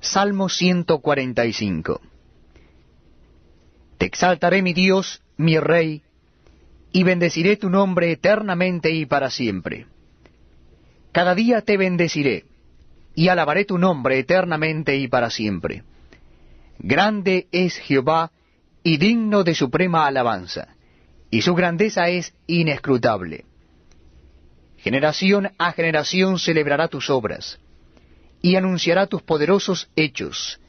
Salmo 145. Te exaltaré, mi Dios, mi Rey, y bendeciré tu nombre eternamente y para siempre. Cada día te bendeciré, y alabaré tu nombre eternamente y para siempre. Grande es Jehová, y digno de suprema alabanza, y su grandeza es inescrutable. Generación a generación celebrará tus obras, y anunciará tus poderosos hechos,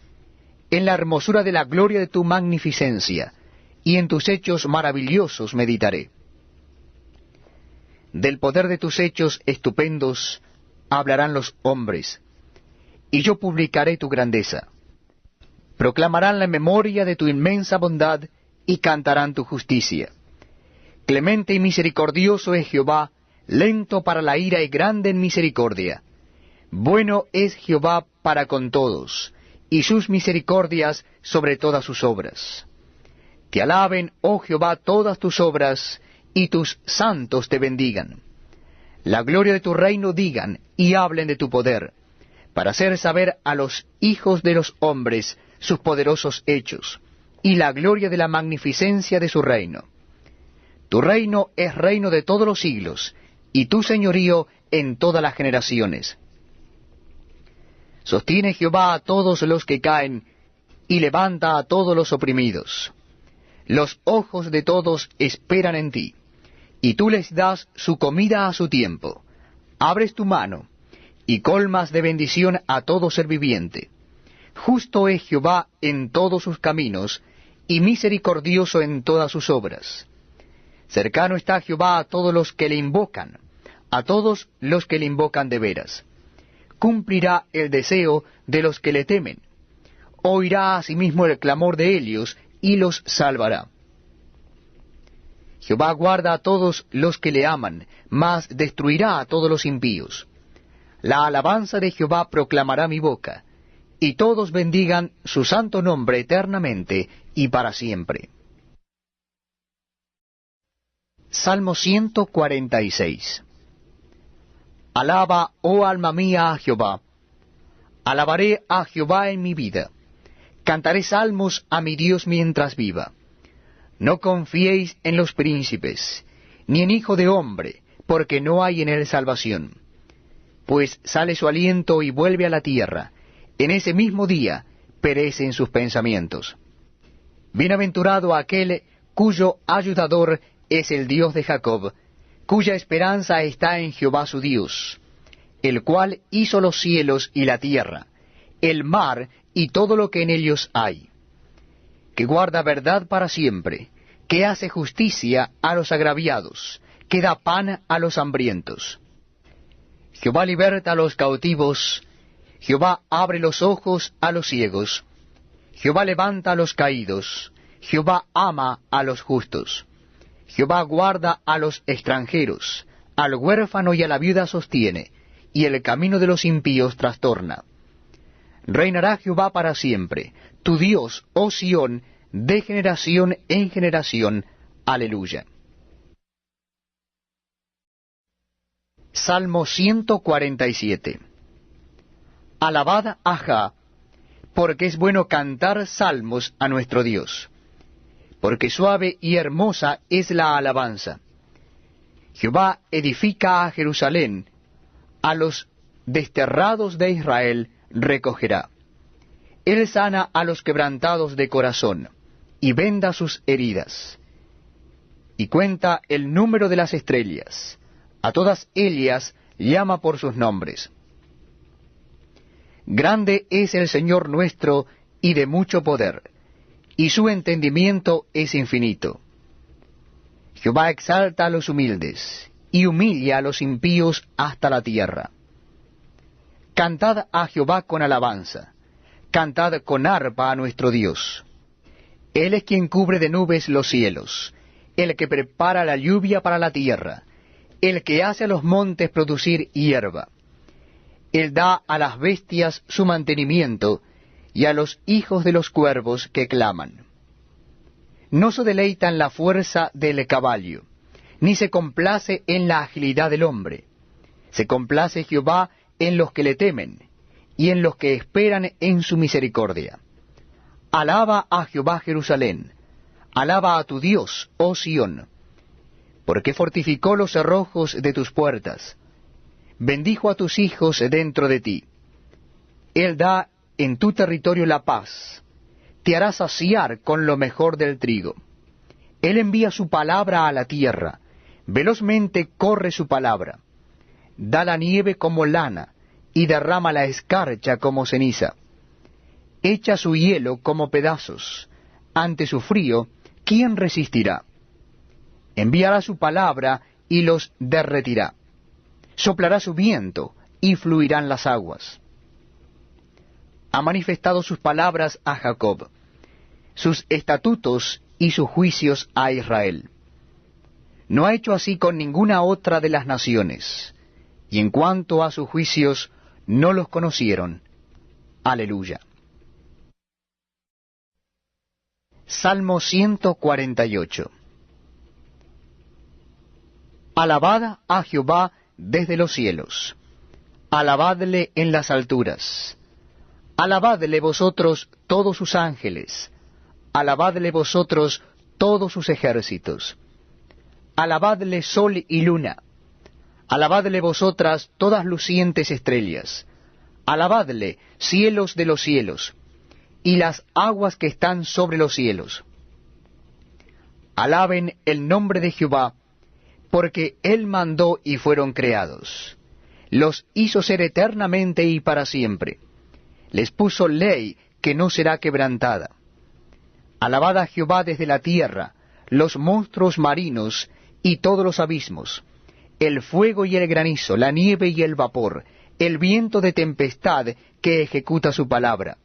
en la hermosura de la gloria de tu magnificencia, y en tus hechos maravillosos meditaré. Del poder de tus hechos estupendos hablarán los hombres, y yo publicaré tu grandeza. Proclamarán la memoria de tu inmensa bondad, y cantarán tu justicia. Clemente y misericordioso es Jehová, lento para la ira y grande en misericordia. Bueno es Jehová para con todos, y sus misericordias sobre todas sus obras. Te alaben, oh Jehová, todas tus obras, y tus santos te bendigan. La gloria de tu reino digan, y hablen de tu poder, para hacer saber a los hijos de los hombres sus poderosos hechos, y la gloria de la magnificencia de su reino. Tu reino es reino de todos los siglos, y tu señorío en todas las generaciones. Sostiene Jehová a todos los que caen, y levanta a todos los oprimidos. Los ojos de todos esperan en ti, y tú les das su comida a su tiempo. Abres tu mano, y colmas de bendición a todo ser viviente. Justo es Jehová en todos sus caminos, y misericordioso en todas sus obras. Cercano está Jehová a todos los que le invocan, a todos los que le invocan de veras. Cumplirá el deseo de los que le temen. Oirá asimismo el clamor de ellos, y los salvará. Jehová guarda a todos los que le aman, mas destruirá a todos los impíos. La alabanza de Jehová proclamará mi boca, y todos bendigan su santo nombre eternamente y para siempre. Salmo 146. Alaba, oh alma mía, a Jehová. Alabaré a Jehová en mi vida. Cantaré salmos a mi Dios mientras viva. No confiéis en los príncipes, ni en hijo de hombre, porque no hay en él salvación. Pues sale su aliento y vuelve a la tierra. En ese mismo día perecen sus pensamientos. Bienaventurado aquel cuyo ayudador es el Dios de Jacob, cuya esperanza está en Jehová su Dios, el cual hizo los cielos y la tierra, el mar y todo lo que en ellos hay, que guarda verdad para siempre, que hace justicia a los agraviados, que da pan a los hambrientos. Jehová liberta a los cautivos, Jehová abre los ojos a los ciegos, Jehová levanta a los caídos, Jehová ama a los justos. Jehová guarda a los extranjeros, al huérfano y a la viuda sostiene, y el camino de los impíos trastorna. Reinará Jehová para siempre, tu Dios, oh Sión, de generación en generación. Aleluya. Salmo 147. Alabad a Jah, porque es bueno cantar salmos a nuestro Dios. Porque suave y hermosa es la alabanza. Jehová edifica a Jerusalén, a los desterrados de Israel recogerá. Él sana a los quebrantados de corazón, y venda sus heridas. Y cuenta el número de las estrellas, a todas ellas llama por sus nombres. Grande es el Señor nuestro, y de mucho poder, y su entendimiento es infinito. Jehová exalta a los humildes, y humilla a los impíos hasta la tierra. Cantad a Jehová con alabanza, cantad con arpa a nuestro Dios. Él es quien cubre de nubes los cielos, el que prepara la lluvia para la tierra, el que hace a los montes producir hierba. Él da a las bestias su mantenimiento, y a los hijos de los cuervos que claman. No se deleita en la fuerza del caballo, ni se complace en la agilidad del hombre. Se complace Jehová en los que le temen, y en los que esperan en su misericordia. Alaba a Jehová Jerusalén, alaba a tu Dios, oh Sión, porque fortificó los cerrojos de tus puertas, bendijo a tus hijos dentro de ti. Él da en tu territorio la paz, te hará saciar con lo mejor del trigo. Él envía su palabra a la tierra, velozmente corre su palabra. Da la nieve como lana, y derrama la escarcha como ceniza. Echa su hielo como pedazos. Ante su frío, ¿quién resistirá? Enviará su palabra y los derretirá. Soplará su viento y fluirán las aguas. Ha manifestado sus palabras a Jacob, sus estatutos y sus juicios a Israel. No ha hecho así con ninguna otra de las naciones, y en cuanto a sus juicios, no los conocieron. Aleluya. Salmo 148. Alabad a Jehová desde los cielos, alabadle en las alturas, alabadle vosotros todos sus ángeles, alabadle vosotros todos sus ejércitos, alabadle sol y luna, alabadle vosotras todas lucientes estrellas, alabadle cielos de los cielos, y las aguas que están sobre los cielos. Alaben el nombre de Jehová, porque Él mandó y fueron creados. Los hizo ser eternamente y para siempre. Les puso ley que no será quebrantada. Alabad a Jehová desde la tierra, los monstruos marinos y todos los abismos, el fuego y el granizo, la nieve y el vapor, el viento de tempestad que ejecuta su palabra.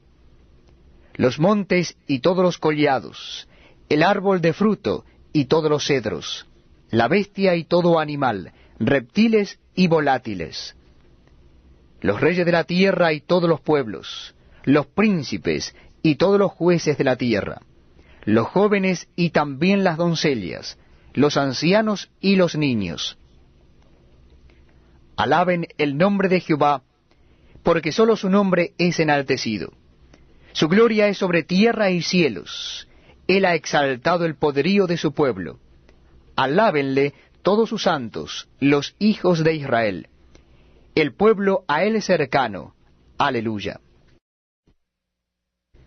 Los montes y todos los collados, el árbol de fruto y todos los cedros, la bestia y todo animal, reptiles y volátiles, los reyes de la tierra y todos los pueblos, los príncipes y todos los jueces de la tierra, los jóvenes y también las doncellas, los ancianos y los niños. Alaben el nombre de Jehová, porque sólo su nombre es enaltecido. Su gloria es sobre tierra y cielos. Él ha exaltado el poderío de su pueblo. Alábenle todos sus santos, los hijos de Israel. El pueblo a él cercano. Aleluya.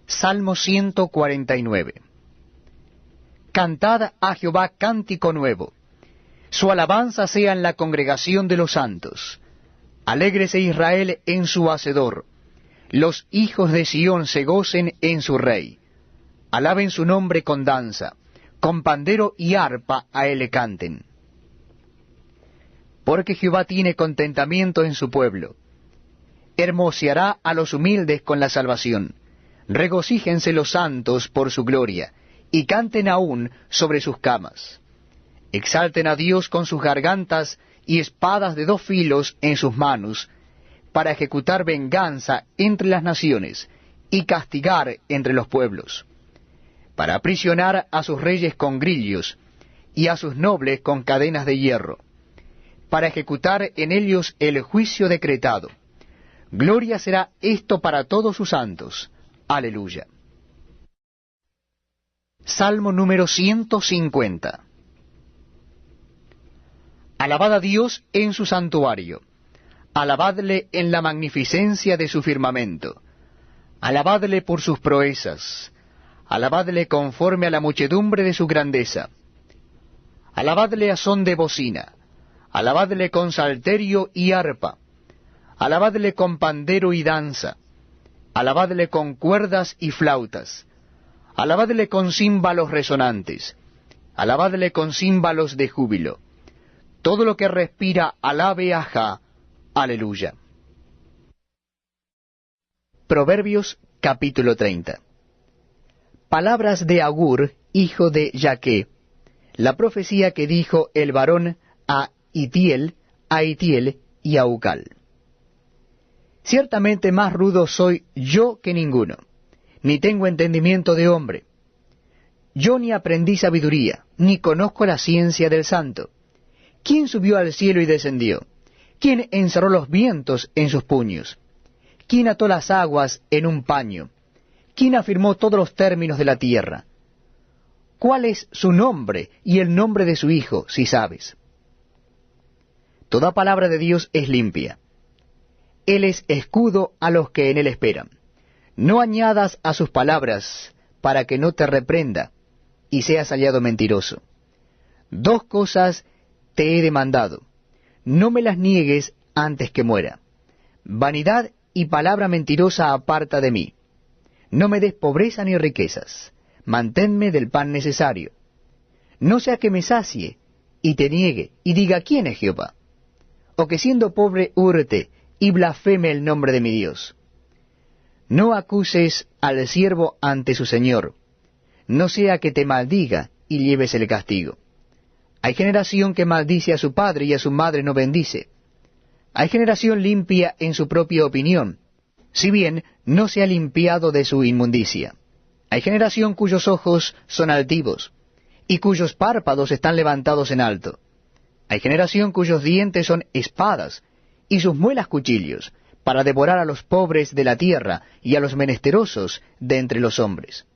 Salmo 149. Cantad a Jehová cántico nuevo. Su alabanza sea en la congregación de los santos. Alégrese Israel en su Hacedor. Los hijos de Sión se gocen en su Rey. Alaben su nombre con danza. Con pandero y arpa a él le canten. Porque Jehová tiene contentamiento en su pueblo. Hermoseará a los humildes con la salvación. Regocíjense los santos por su gloria, y canten aún sobre sus camas. Exalten a Dios con sus gargantas y espadas de 2 filos en sus manos, para ejecutar venganza entre las naciones y castigar entre los pueblos, para aprisionar a sus reyes con grillos y a sus nobles con cadenas de hierro, para ejecutar en ellos el juicio decretado. Gloria será esto para todos sus santos. Aleluya. Salmo número 150. Alabad a Dios en su santuario. Alabadle en la magnificencia de su firmamento. Alabadle por sus proezas. Alabadle conforme a la muchedumbre de su grandeza. Alabadle a son de bocina. Alabadle con salterio y arpa. Alabadle con pandero y danza. Alabadle con cuerdas y flautas. Alabadle con címbalos resonantes. Alabadle con címbalos de júbilo. Todo lo que respira, alabe a Jah. Aleluya. Proverbios capítulo 30. Palabras de Agur, hijo de Jaque, la profecía que dijo el varón a Itiel y a Ucal. Ciertamente más rudo soy yo que ninguno, ni tengo entendimiento de hombre. Yo ni aprendí sabiduría, ni conozco la ciencia del santo. ¿Quién subió al cielo y descendió? ¿Quién encerró los vientos en sus puños? ¿Quién ató las aguas en un paño? ¿Quién afirmó todos los términos de la tierra? ¿Cuál es su nombre y el nombre de su hijo, si sabes? Toda palabra de Dios es limpia. Él es escudo a los que en él esperan. No añadas a sus palabras, para que no te reprenda, y seas hallado mentiroso. 2 cosas te he demandado. No me las niegues antes que muera. Vanidad y palabra mentirosa aparta de mí. No me des pobreza ni riquezas. Manténme del pan necesario. No sea que me sacie, y te niegue, y diga, ¿quién es Jehová? O que siendo pobre hurte, y blasfeme el nombre de mi Dios. No acuses al siervo ante su señor, no sea que te maldiga y lleves el castigo. Hay generación que maldice a su padre y a su madre no bendice. Hay generación limpia en su propia opinión, si bien no se ha limpiado de su inmundicia. Hay generación cuyos ojos son altivos, y cuyos párpados están levantados en alto. Hay generación cuyos dientes son espadas, y sus muelas cuchillos, para devorar a los pobres de la tierra y a los menesterosos de entre los hombres.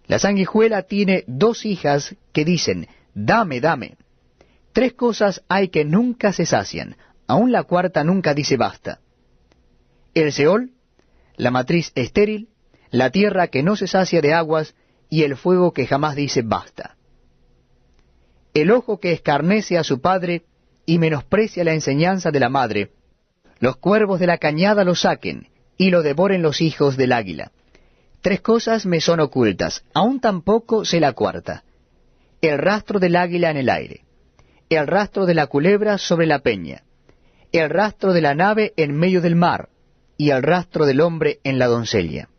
La sanguijuela tiene 2 hijas que dicen, dame, dame. 3 cosas hay que nunca se sacian, aun la cuarta nunca dice basta. El Seol, la matriz estéril, la tierra que no se sacia de aguas, y el fuego que jamás dice basta. El ojo que escarnece a su padre, y menosprecia la enseñanza de la madre, los cuervos de la cañada lo saquen, y lo devoren los hijos del águila. 3 cosas me son ocultas, aún tampoco sé la cuarta. El rastro del águila en el aire, el rastro de la culebra sobre la peña, el rastro de la nave en medio del mar, y el rastro del hombre en la doncella.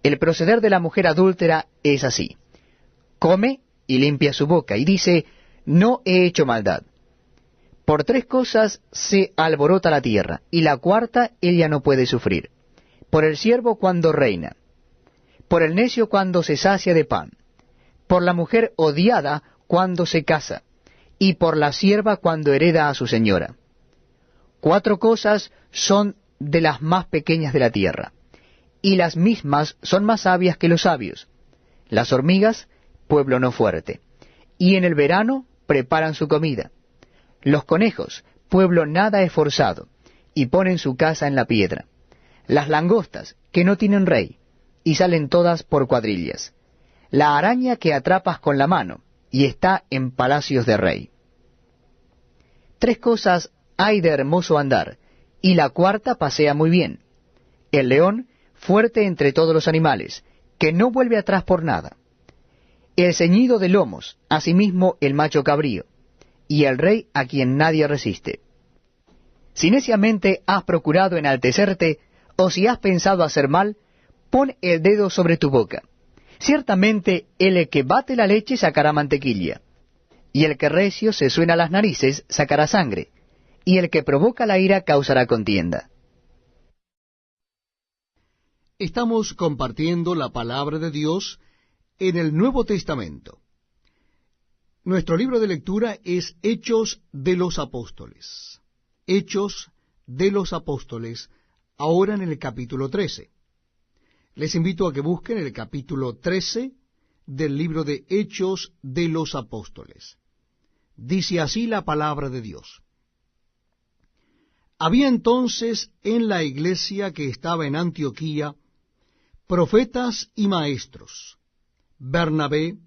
El proceder de la mujer adúltera es así. Come y limpia su boca, y dice, no he hecho maldad. Por 3 cosas se alborota la tierra, y la cuarta ella no puede sufrir. Por el siervo cuando reina, por el necio cuando se sacia de pan, por la mujer odiada cuando se casa, y por la sierva cuando hereda a su señora. 4 cosas son de las más pequeñas de la tierra, y las mismas son más sabias que los sabios. Las hormigas, pueblo no fuerte, y en el verano preparan su comida. Los conejos, pueblo nada esforzado, y ponen su casa en la piedra. Las langostas, que no tienen rey, y salen todas por cuadrillas. La araña que atrapas con la mano, y está en palacios de rey. 3 cosas hay de hermoso andar, y la cuarta pasea muy bien. El león, fuerte entre todos los animales, que no vuelve atrás por nada. El ceñido de lomos, asimismo el macho cabrío, y el rey a quien nadie resiste. Si neciamente has procurado enaltecerte, o si has pensado hacer mal, pon el dedo sobre tu boca. Ciertamente el que bate la leche sacará mantequilla, y el que recio se suena las narices sacará sangre, y el que provoca la ira causará contienda. Estamos compartiendo la palabra de Dios en el Nuevo Testamento. Nuestro libro de lectura es Hechos de los Apóstoles. Hechos de los Apóstoles, ahora en el capítulo 13. Les invito a que busquen el capítulo 13 del libro de Hechos de los Apóstoles. Dice así la palabra de Dios. Había entonces en la iglesia que estaba en Antioquía profetas y maestros: Bernabé,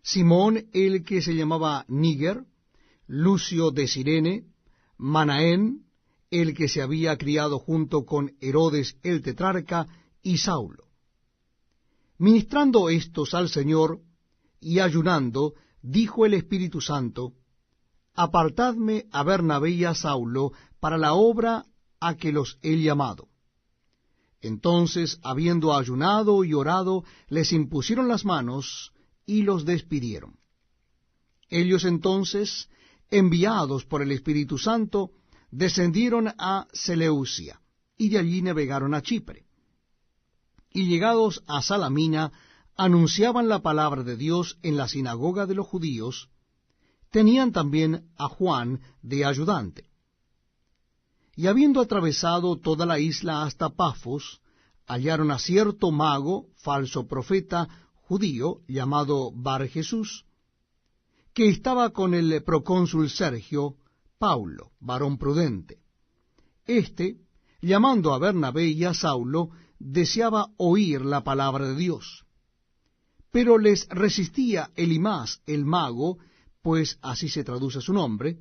Simón el que se llamaba Níger, Lucio de Cirene, Manaén, el que se había criado junto con Herodes el tetrarca, y Saulo. Ministrando estos al Señor y ayunando, dijo el Espíritu Santo: Apartadme a Bernabé y a Saulo para la obra a que los he llamado. Entonces, habiendo ayunado y orado, les impusieron las manos y los despidieron. Ellos entonces, enviados por el Espíritu Santo, descendieron a Seleucia, y de allí navegaron a Chipre. Y llegados a Salamina, anunciaban la palabra de Dios en la sinagoga de los judíos. Tenían también a Juan de ayudante. Y habiendo atravesado toda la isla hasta Pafos, hallaron a cierto mago, falso profeta, judío, llamado Bar Jesús, que estaba con el procónsul Sergio Paulo, varón prudente. Este, llamando a Bernabé y a Saulo, deseaba oír la palabra de Dios. Pero les resistía Elimas el mago, pues así se traduce su nombre,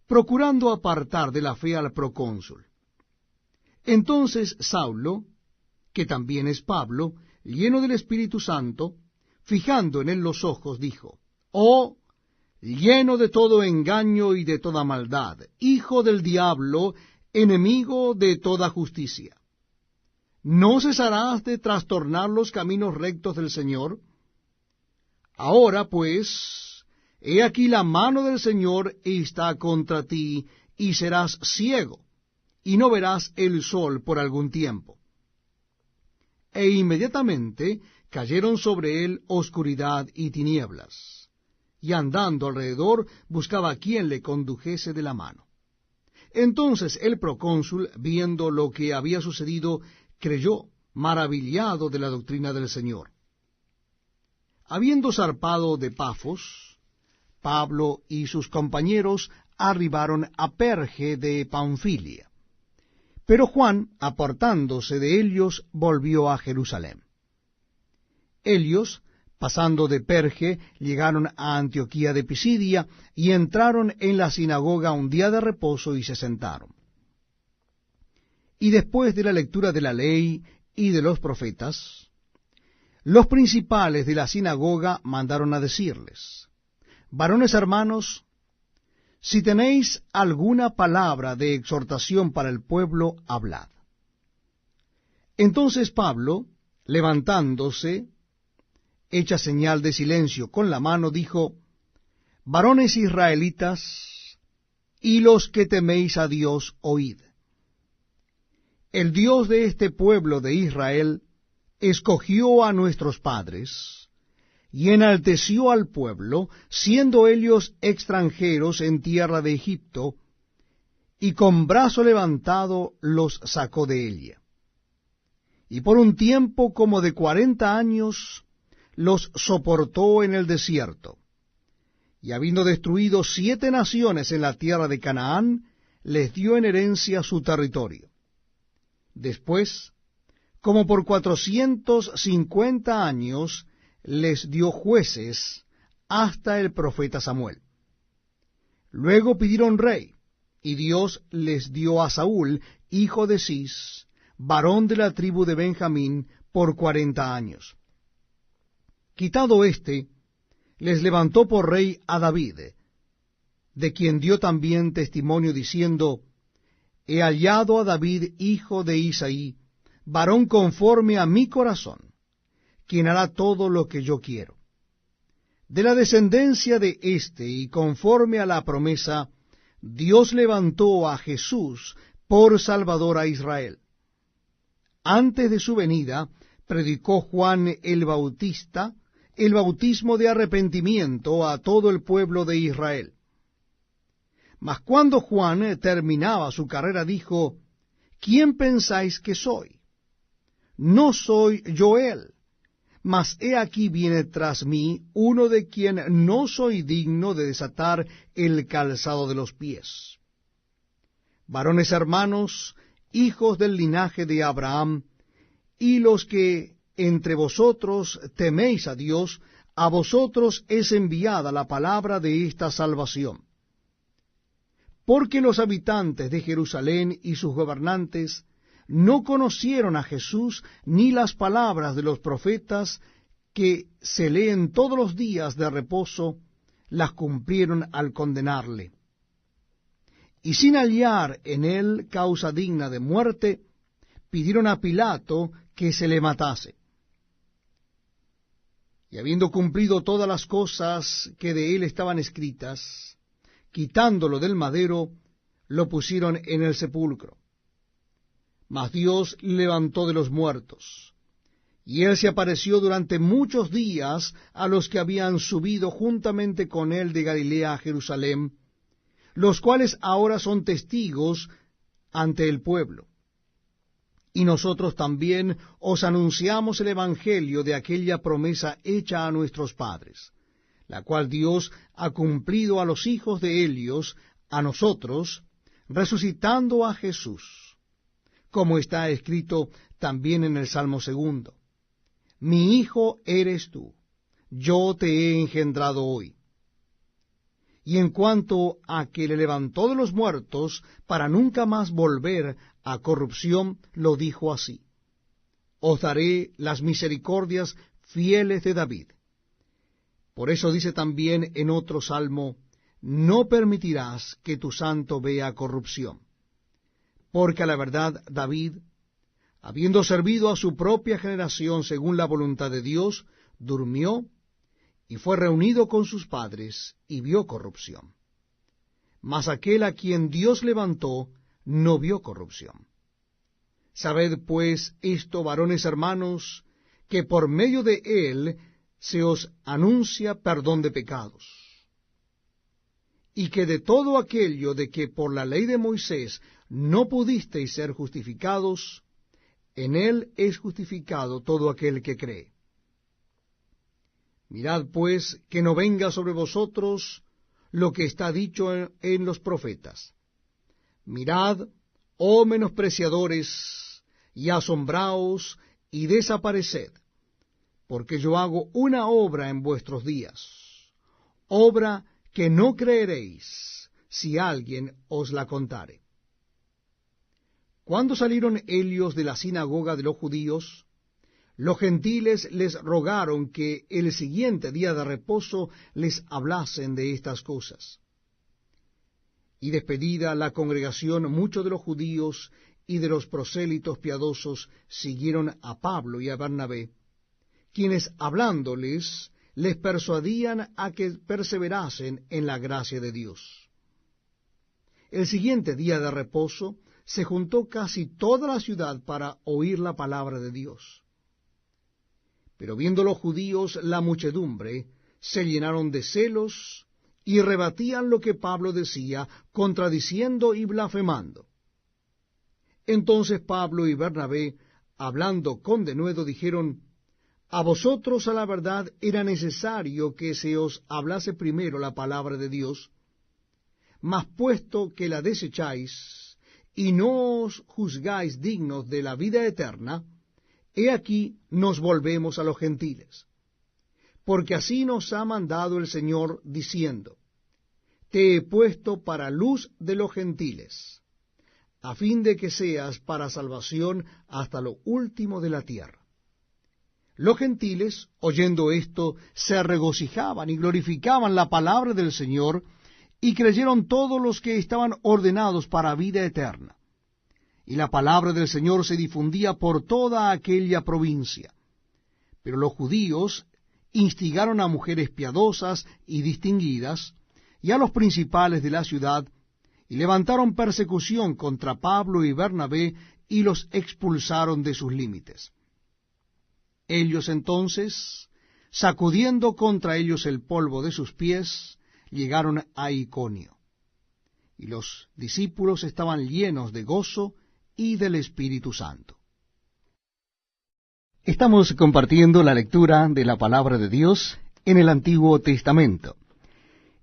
procurando apartar de la fe al procónsul. Entonces Saulo, que también es Pablo, lleno del Espíritu Santo, fijando en él los ojos, dijo: «Oh, lleno de todo engaño y de toda maldad, hijo del diablo, enemigo de toda justicia, ¿no cesarás de trastornar los caminos rectos del Señor? Ahora, pues, he aquí la mano del Señor está contra ti, y serás ciego, y no verás el sol por algún tiempo». E inmediatamente cayeron sobre él oscuridad y tinieblas, y andando alrededor buscaba a quien le condujese de la mano. Entonces el procónsul, viendo lo que había sucedido, creyó, maravillado de la doctrina del Señor. Habiendo zarpado de Pafos, Pablo y sus compañeros arribaron a Perge de Panfilia. Pero Juan, apartándose de ellos, volvió a Jerusalén. Ellos, pasando de Perge, llegaron a Antioquía de Pisidia, y entraron en la sinagoga un día de reposo, y se sentaron. Y después de la lectura de la ley y de los profetas, los principales de la sinagoga mandaron a decirles: «Varones hermanos, si tenéis alguna palabra de exhortación para el pueblo, hablad». Entonces Pablo, levantándose, hecha señal de silencio con la mano, dijo: «Varones israelitas, y los que teméis a Dios, oíd. El Dios de este pueblo de Israel escogió a nuestros padres, y enalteció al pueblo, siendo ellos extranjeros en tierra de Egipto, y con brazo levantado los sacó de ella. Y por un tiempo como de 40 años los soportó en el desierto, y habiendo destruido 7 naciones en la tierra de Canaán, les dio en herencia su territorio. Después, como por 450 años, les dio jueces hasta el profeta Samuel. Luego pidieron rey, y Dios les dio a Saúl, hijo de Cis, varón de la tribu de Benjamín, por 40 años. Quitado éste, les levantó por rey a David, de quien dio también testimonio diciendo: «He hallado a David, hijo de Isaí, varón conforme a mi corazón, quien hará todo lo que yo quiero». De la descendencia de éste, y conforme a la promesa, Dios levantó a Jesús por Salvador a Israel. Antes de su venida, predicó Juan el Bautista el bautismo de arrepentimiento a todo el pueblo de Israel. Mas cuando Juan terminaba su carrera, dijo: «¿Quién pensáis que soy? No soy yo él, mas he aquí viene tras mí uno de quien no soy digno de desatar el calzado de los pies». Varones hermanos, hijos del linaje de Abraham, y los que entre vosotros teméis a Dios, a vosotros es enviada la palabra de esta salvación. Porque los habitantes de Jerusalén y sus gobernantes no conocieron a Jesús, ni las palabras de los profetas que se leen todos los días de reposo, las cumplieron al condenarle. Y sin hallar en él causa digna de muerte, pidieron a Pilato que se le matase. Y habiendo cumplido todas las cosas que de él estaban escritas, quitándolo del madero, lo pusieron en el sepulcro. Mas Dios le levantó de los muertos, y él se apareció durante muchos días a los que habían subido juntamente con él de Galilea a Jerusalén, los cuales ahora son testigos ante el pueblo. Y nosotros también os anunciamos el evangelio de aquella promesa hecha a nuestros padres, la cual Dios ha cumplido a los hijos de ellos, a nosotros, resucitando a Jesús, como está escrito también en el Salmo 2. Mi hijo eres tú, yo te he engendrado hoy. Y en cuanto a que le levantó de los muertos para nunca más volver a corrupción, lo dijo así: os daré las misericordias fieles de David. Por eso dice también en otro salmo: no permitirás que tu santo vea corrupción. Porque a la verdad David, habiendo servido a su propia generación según la voluntad de Dios, durmió y fue reunido con sus padres, y vio corrupción. Mas aquel a quien Dios levantó no vio corrupción. Sabed pues esto, varones hermanos, que por medio de él se os anuncia perdón de pecados, y que de todo aquello de que por la ley de Moisés no pudisteis ser justificados, en él es justificado todo aquel que cree. Mirad pues que no venga sobre vosotros lo que está dicho en los profetas. Mirad, oh menospreciadores, y asombraos, y desapareced, porque yo hago una obra en vuestros días, obra que no creeréis si alguien os la contare. Cuando salieron ellos de la sinagoga de los judíos, los gentiles les rogaron que el siguiente día de reposo les hablasen de estas cosas. Y despedida la congregación, muchos de los judíos y de los prosélitos piadosos siguieron a Pablo y a Bernabé, quienes hablándoles les persuadían a que perseverasen en la gracia de Dios. El siguiente día de reposo se juntó casi toda la ciudad para oír la palabra de Dios. Pero viendo los judíos la muchedumbre, se llenaron de celos y rebatían lo que Pablo decía, contradiciendo y blasfemando. Entonces Pablo y Bernabé, hablando con denuedo, dijeron: a vosotros a la verdad era necesario que se os hablase primero la palabra de Dios, mas puesto que la desecháis y no os juzgáis dignos de la vida eterna, he aquí nos volvemos a los gentiles. Porque así nos ha mandado el Señor, diciendo: te he puesto para luz de los gentiles, a fin de que seas para salvación hasta lo último de la tierra. Los gentiles, oyendo esto, se regocijaban y glorificaban la palabra del Señor, y creyeron todos los que estaban ordenados para vida eterna. Y la palabra del Señor se difundía por toda aquella provincia. Pero los judíos instigaron a mujeres piadosas y distinguidas, y a los principales de la ciudad, y levantaron persecución contra Pablo y Bernabé, y los expulsaron de sus límites. Ellos entonces, sacudiendo contra ellos el polvo de sus pies, llegaron a Iconio. Y los discípulos estaban llenos de gozo y del Espíritu Santo. Estamos compartiendo la lectura de la palabra de Dios en el Antiguo Testamento.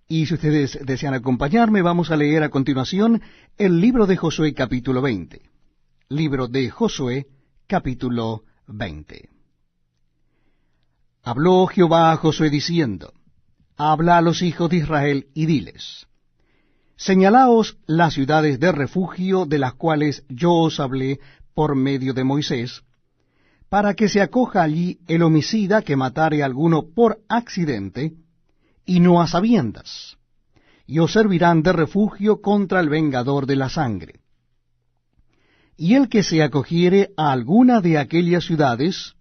Y si ustedes desean acompañarme, vamos a leer a continuación el libro de Josué capítulo 20. Libro de Josué capítulo 20. Habló Jehová a Josué diciendo: habla a los hijos de Israel y diles: señalaos las ciudades de refugio de las cuales yo os hablé por medio de Moisés, para que se acoja allí el homicida que matare a alguno por accidente, y no a sabiendas, y os servirán de refugio contra el vengador de la sangre. Y el que se acogiere a alguna de aquellas ciudades,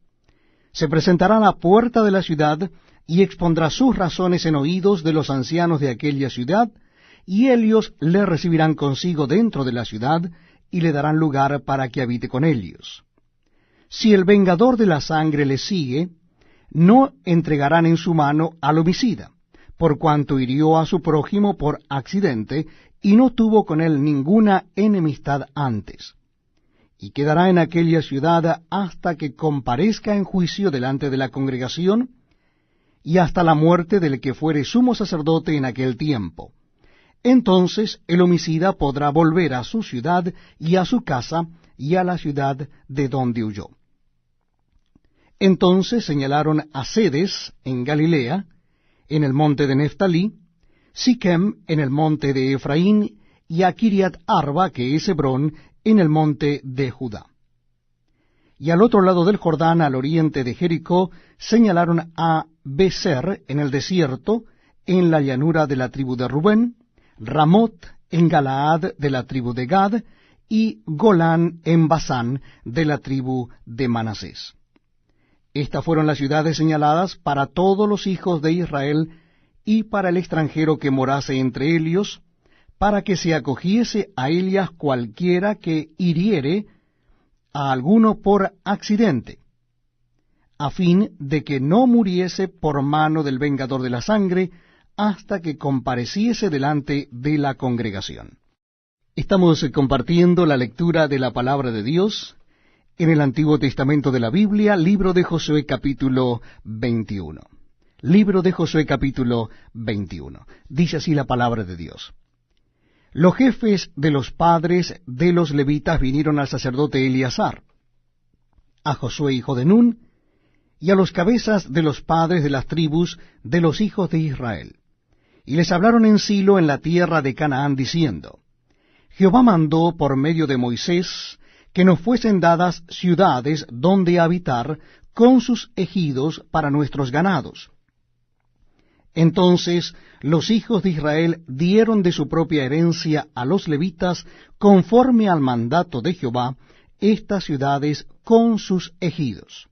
se presentará a la puerta de la ciudad, y expondrá sus razones en oídos de los ancianos de aquella ciudad, y ellos le recibirán consigo dentro de la ciudad, y le darán lugar para que habite con ellos. Si el vengador de la sangre le sigue, no entregarán en su mano al homicida, por cuanto hirió a su prójimo por accidente, y no tuvo con él ninguna enemistad antes. Y quedará en aquella ciudad hasta que comparezca en juicio delante de la congregación, y hasta la muerte del que fuere sumo sacerdote en aquel tiempo. Entonces el homicida podrá volver a su ciudad y a su casa y a la ciudad de donde huyó. Entonces señalaron a Cedes en Galilea, en el monte de Neftalí, Siquem en el monte de Efraín, y a Kiriat Arba, que es Hebrón, en el monte de Judá. Y al otro lado del Jordán, al oriente de Jericó, señalaron a Beser en el desierto, en la llanura de la tribu de Rubén, Ramot en Galaad de la tribu de Gad, y Golán en Basán de la tribu de Manasés. Estas fueron las ciudades señaladas para todos los hijos de Israel y para el extranjero que morase entre ellos, para que se acogiese a ellas cualquiera que hiriere a alguno por accidente, a fin de que no muriese por mano del vengador de la sangre, hasta que compareciese delante de la congregación. Estamos compartiendo la lectura de la palabra de Dios en el Antiguo Testamento de la Biblia, libro de Josué capítulo 21. Libro de Josué capítulo 21. Dice así la palabra de Dios. Los jefes de los padres de los levitas vinieron al sacerdote Eleazar, a Josué hijo de Nun, y a los cabezas de los padres de las tribus de los hijos de Israel. Y les hablaron en Silo, en la tierra de Canaán, diciendo, Jehová mandó por medio de Moisés que nos fuesen dadas ciudades donde habitar, con sus ejidos para nuestros ganados. Entonces los hijos de Israel dieron de su propia herencia a los levitas, conforme al mandato de Jehová, estas ciudades con sus ejidos.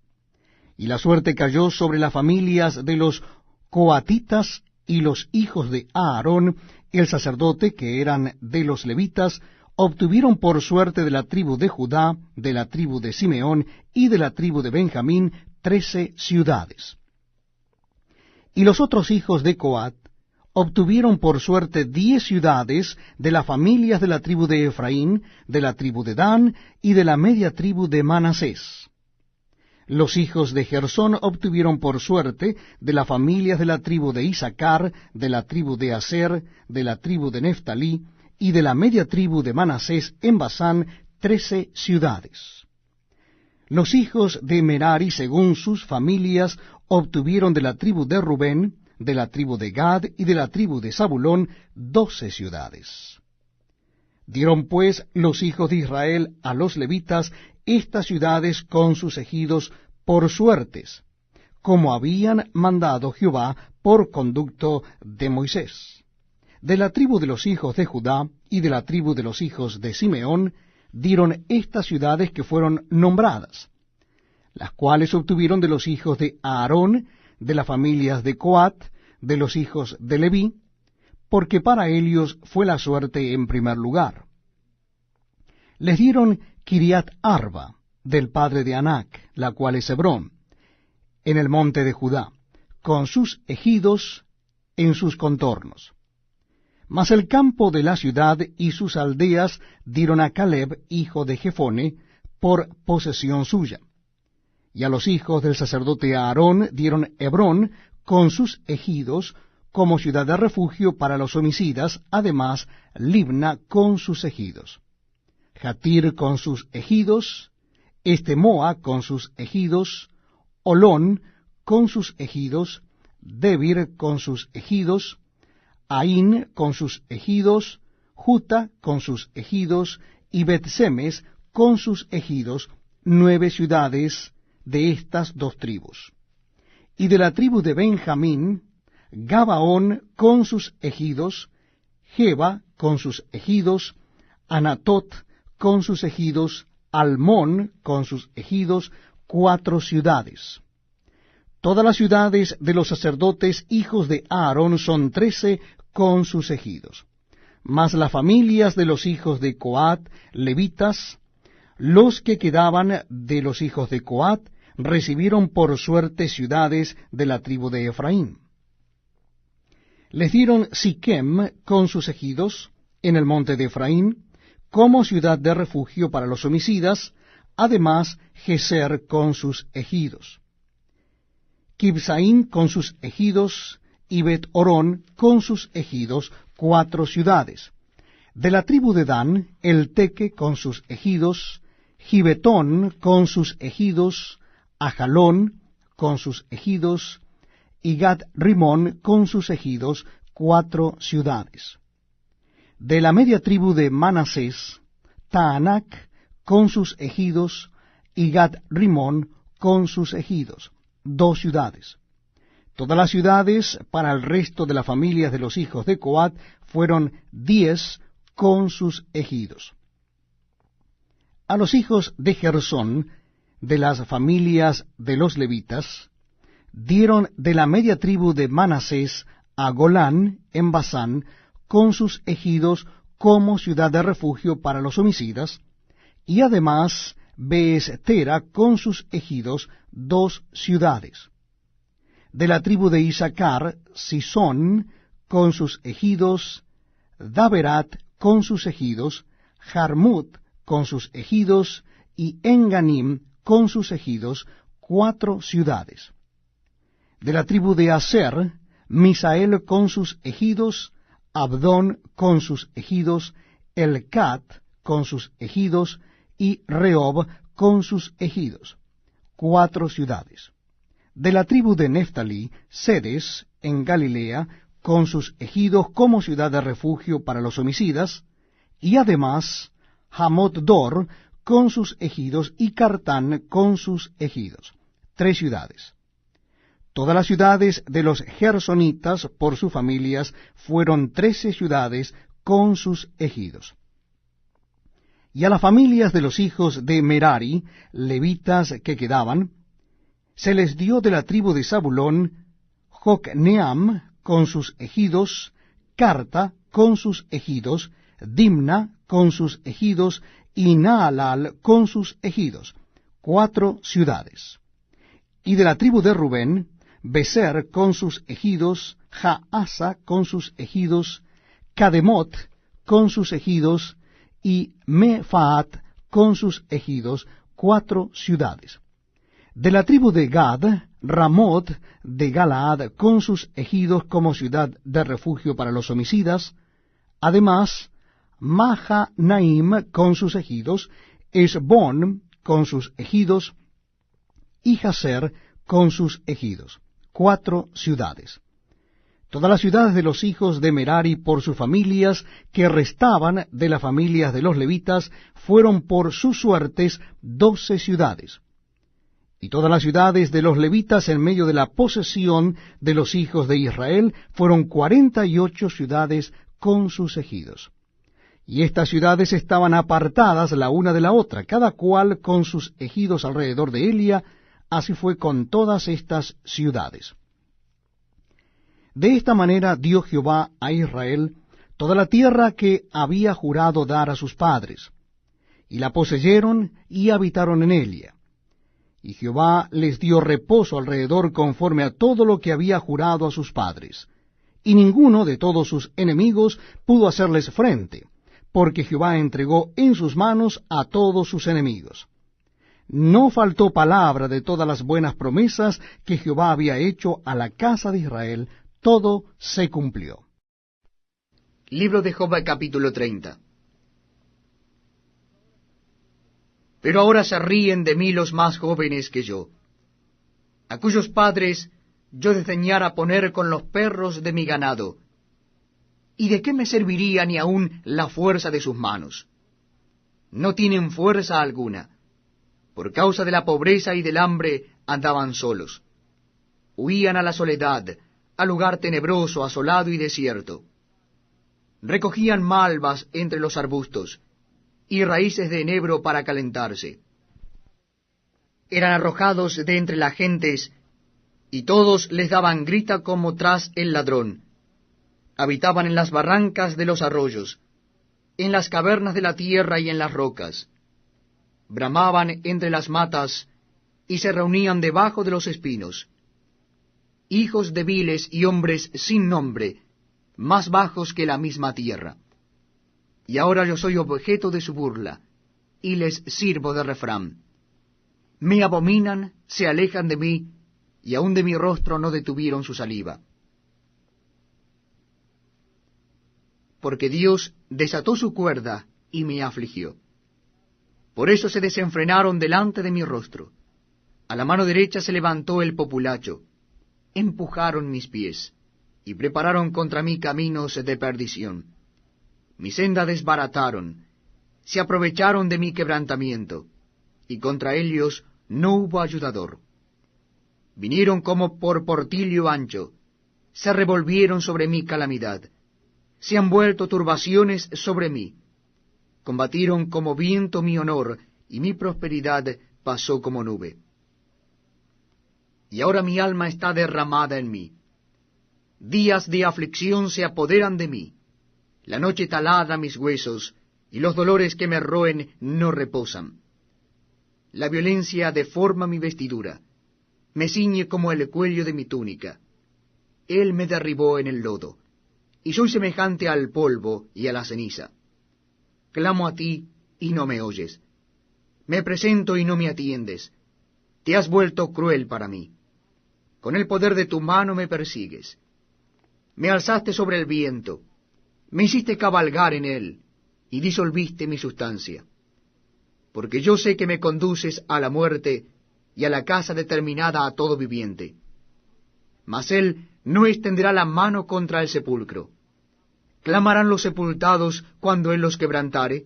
Y la suerte cayó sobre las familias de los coatitas y los hijos de Aarón, el sacerdote, que eran de los levitas, obtuvieron por suerte de la tribu de Judá, de la tribu de Simeón y de la tribu de Benjamín 13 ciudades. Y los otros hijos de Coat obtuvieron por suerte 10 ciudades de las familias de la tribu de Efraín, de la tribu de Dan y de la media tribu de Manasés. Los hijos de Gersón obtuvieron por suerte de las familias de la tribu de Isaacar, de la tribu de Aser, de la tribu de Neftalí y de la media tribu de Manasés en Basán 13 ciudades. Los hijos de Merari, según sus familias, obtuvieron de la tribu de Rubén, de la tribu de Gad y de la tribu de Zabulón 12 ciudades. Dieron pues los hijos de Israel a los levitas estas ciudades con sus ejidos por suertes, como habían mandado Jehová por conducto de Moisés. De la tribu de los hijos de Judá y de la tribu de los hijos de Simeón dieron estas ciudades que fueron nombradas, las cuales obtuvieron de los hijos de Aarón, de las familias de Coat, de los hijos de Leví, porque para ellos fue la suerte en primer lugar. Les dieron Kiriat Arba, del padre de Anac, la cual es Hebrón, en el monte de Judá, con sus ejidos en sus contornos. Mas el campo de la ciudad y sus aldeas dieron a Caleb, hijo de Jefone, por posesión suya. Y a los hijos del sacerdote Aarón dieron Hebrón con sus ejidos como ciudad de refugio para los homicidas, además Libna con sus ejidos, Jatir con sus ejidos, Estemoa con sus ejidos, Olón con sus ejidos, Debir con sus ejidos, Aín con sus ejidos, Juta con sus ejidos, y Bet-Semes con sus ejidos, 9 ciudades de estas 2 tribus. Y de la tribu de Benjamín, Gabaón con sus ejidos, Geba con sus ejidos, Anatot con sus ejidos, Almón con sus ejidos, 4 ciudades. Todas las ciudades de los sacerdotes hijos de Aarón son 13 con sus ejidos. Mas las familias de los hijos de Coat, levitas, los que quedaban de los hijos de Coat, recibieron por suerte ciudades de la tribu de Efraín. Les dieron Siquem con sus ejidos, en el monte de Efraín, como ciudad de refugio para los homicidas, además Geser con sus ejidos. Kibsaim con sus ejidos, y Bet-Orón con sus ejidos, 4 ciudades. De la tribu de Dan, el Teque con sus ejidos, Gibetón con sus ejidos, Ajalón con sus ejidos, y Gat-Rimón con sus ejidos, 4 ciudades. De la media tribu de Manasés, Taanac con sus ejidos, y Gat-Rimón con sus ejidos, 2 ciudades. Todas las ciudades para el resto de las familias de los hijos de Coat fueron 10 con sus ejidos. A los hijos de Gersón, de las familias de los levitas, dieron de la media tribu de Manasés a Golán en Basán, con sus ejidos como ciudad de refugio para los homicidas, y además Beestera con sus ejidos, 2 ciudades. De la tribu de Isaacar, Sisón con sus ejidos, Daberat con sus ejidos, Jarmut con sus ejidos, y Enganim con sus ejidos, 4 ciudades. De la tribu de Aser, Misael con sus ejidos, Abdón con sus ejidos, Elcat con sus ejidos, y Rehob con sus ejidos, 4 ciudades. De la tribu de Neftalí, Sedes en Galilea, con sus ejidos como ciudad de refugio para los homicidas, y además Hamot-Dor con sus ejidos, y Cartán con sus ejidos, 3 ciudades. Todas las ciudades de los gersonitas por sus familias fueron 13 ciudades con sus ejidos. Y a las familias de los hijos de Merari, levitas que quedaban, se les dio de la tribu de Zabulón, Jocneam con sus ejidos, Carta con sus ejidos, Dimna con sus ejidos, y Naalal con sus ejidos, 4 ciudades. Y de la tribu de Rubén, Beser con sus ejidos, Jaasa con sus ejidos, Cademot con sus ejidos, y Mefaat con sus ejidos, 4 ciudades. De la tribu de Gad, Ramot de Galaad con sus ejidos como ciudad de refugio para los homicidas, además Mahanaim con sus ejidos, Esbón con sus ejidos, y Jazer con sus ejidos, 4 ciudades. Todas las ciudades de los hijos de Merari por sus familias, que restaban de las familias de los levitas, fueron por sus suertes 12 ciudades. Y todas las ciudades de los levitas en medio de la posesión de los hijos de Israel fueron 48 ciudades con sus ejidos. Y estas ciudades estaban apartadas la una de la otra, cada cual con sus ejidos alrededor de Elia. Así fue con todas estas ciudades. De esta manera dio Jehová a Israel toda la tierra que había jurado dar a sus padres, y la poseyeron y habitaron en ella. Y Jehová les dio reposo alrededor conforme a todo lo que había jurado a sus padres, y ninguno de todos sus enemigos pudo hacerles frente, porque Jehová entregó en sus manos a todos sus enemigos. No faltó palabra de todas las buenas promesas que Jehová había hecho a la casa de Israel, todo se cumplió. Libro de Job, capítulo 30. Pero ahora se ríen de mí los más jóvenes que yo, a cuyos padres yo desdeñara poner con los perros de mi ganado. ¿Y de qué me serviría ni aun la fuerza de sus manos? No tienen fuerza alguna. Por causa de la pobreza y del hambre andaban solos. Huían a la soledad, al lugar tenebroso, asolado y desierto. Recogían malvas entre los arbustos, y raíces de enebro para calentarse. Eran arrojados de entre las gentes, y todos les daban grita como tras el ladrón. Habitaban en las barrancas de los arroyos, en las cavernas de la tierra y en las rocas. Bramaban entre las matas, y se reunían debajo de los espinos. Hijos débiles y hombres sin nombre, más bajos que la misma tierra. y ahora yo soy objeto de su burla, y les sirvo de refrán. Me abominan, se alejan de mí, y aun de mi rostro no detuvieron su saliva. Porque Dios desató su cuerda y me afligió. Por eso se desenfrenaron delante de mi rostro. A la mano derecha se levantó el populacho. Empujaron mis pies, y prepararon contra mí caminos de perdición. Mi senda desbarataron, se aprovecharon de mi quebrantamiento, y contra ellos no hubo ayudador. Vinieron como por portillo ancho, se revolvieron sobre mi calamidad, se han vuelto turbaciones sobre mí. Combatieron como viento mi honor, y mi prosperidad pasó como nube. Y ahora mi alma está derramada en mí. Días de aflicción se apoderan de mí. La noche taladra mis huesos, y los dolores que me roen no reposan. La violencia deforma mi vestidura, me ciñe como el cuello de mi túnica. Él me derribó en el lodo, y soy semejante al polvo y a la ceniza. Clamo a ti, y no me oyes. Me presento y no me atiendes. Te has vuelto cruel para mí. Con el poder de tu mano me persigues. Me alzaste sobre el viento, me hiciste cabalgar en él, y disolviste mi sustancia. Porque yo sé que me conduces a la muerte, y a la casa determinada a todo viviente. Mas él no extenderá la mano contra el sepulcro. ¿Clamarán los sepultados cuando él los quebrantare?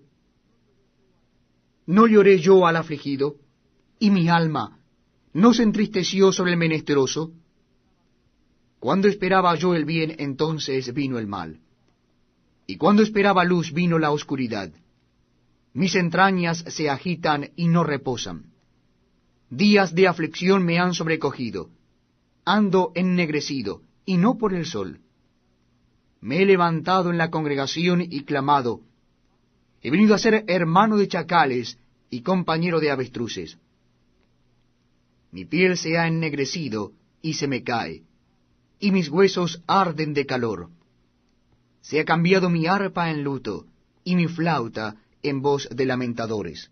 ¿No lloré yo al afligido? ¿Y mi alma no se entristeció sobre el menesteroso? Cuando esperaba yo el bien, entonces vino el mal. Y cuando esperaba luz, vino la oscuridad. Mis entrañas se agitan y no reposan. Días de aflicción me han sobrecogido. Ando ennegrecido, y no por el sol. Me he levantado en la congregación y clamado. He venido a ser hermano de chacales y compañero de avestruces. Mi piel se ha ennegrecido y se me cae, y mis huesos arden de calor. Se ha cambiado mi arpa en luto, y mi flauta en voz de lamentadores.